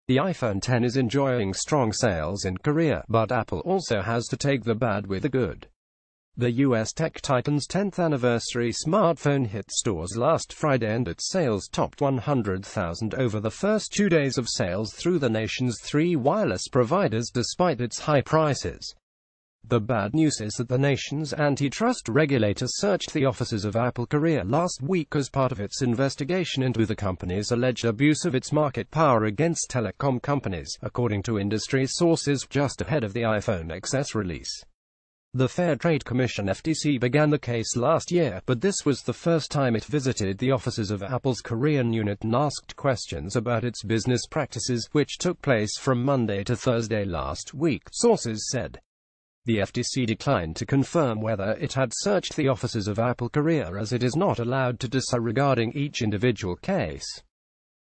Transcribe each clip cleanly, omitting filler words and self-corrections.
The iPhone X is enjoying strong sales in Korea, but Apple also has to take the bad with the good. The US tech titan's 10th anniversary smartphone hit stores last Friday and its sales topped 100,000 over the first 2 days of sales through the nation's 3 wireless providers despite its high prices. The bad news is that the nation's antitrust regulator searched the offices of Apple Korea last week as part of its investigation into the company's alleged abuse of its market power against telecom companies, according to industry sources, just ahead of the iPhone XS release. The Fair Trade Commission FTC began the case last year, but this was the first time it visited the offices of Apple's Korean unit and asked questions about its business practices, which took place from Monday to Thursday last week, sources said. The FTC declined to confirm whether it had searched the offices of Apple Korea, as it is not allowed to decide regarding each individual case.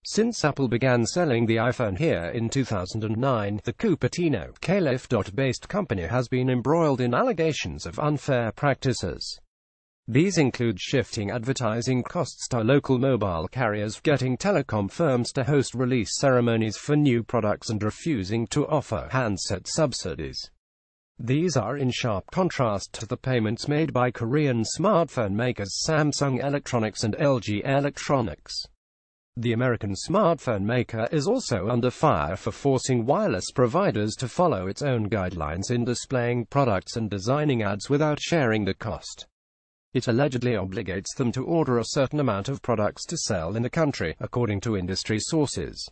Since Apple began selling the iPhone here in 2009, the Cupertino-based company has been embroiled in allegations of unfair practices. These include shifting advertising costs to local mobile carriers, getting telecom firms to host release ceremonies for new products, and refusing to offer handset subsidies. These are in sharp contrast to the payments made by Korean smartphone makers Samsung Electronics and LG Electronics. The American smartphone maker is also under fire for forcing wireless providers to follow its own guidelines in displaying products and designing ads without sharing the cost. It allegedly obligates them to order a certain amount of products to sell in the country, according to industry sources.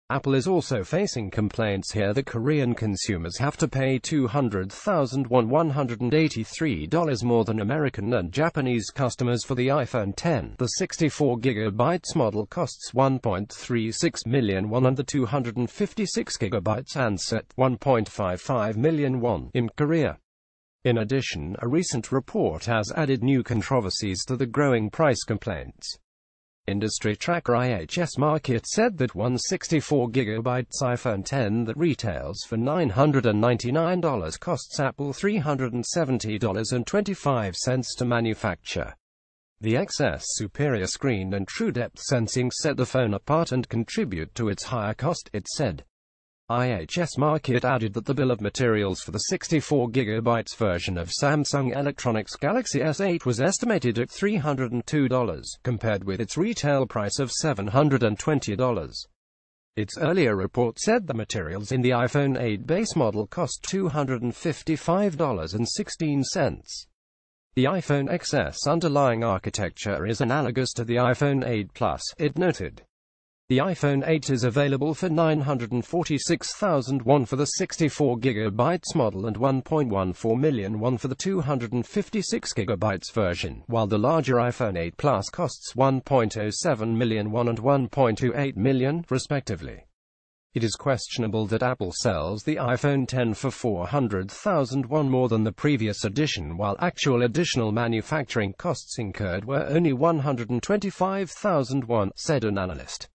Apple is also facing complaints here that Korean consumers have to pay $200,183 more than American and Japanese customers for the iPhone X. The 64GB model costs $1.36 million and the 256GB handset $1.55 million in Korea. In addition, a recent report has added new controversies to the growing price complaints. Industry tracker IHS Markit said that one 64GB iPhone X that retails for $999 costs Apple $370.25 to manufacture. The XS superior screen and true depth sensing set the phone apart and contribute to its higher cost, it said. IHS Markit added that the bill of materials for the 64GB version of Samsung Electronics Galaxy S8 was estimated at $302, compared with its retail price of $720. Its earlier report said the materials in the iPhone 8 base model cost $255.16. The iPhone XS underlying architecture is analogous to the iPhone 8 Plus, it noted. The iPhone 8 is available for $946,000 for the 64GB model and $1.14 million for the 256GB version, while the larger iPhone 8 Plus costs $1.07 million and $1.28 million, respectively. It is questionable that Apple sells the iPhone X for $400,000 more than the previous edition, while actual additional manufacturing costs incurred were only $125,000, said an analyst.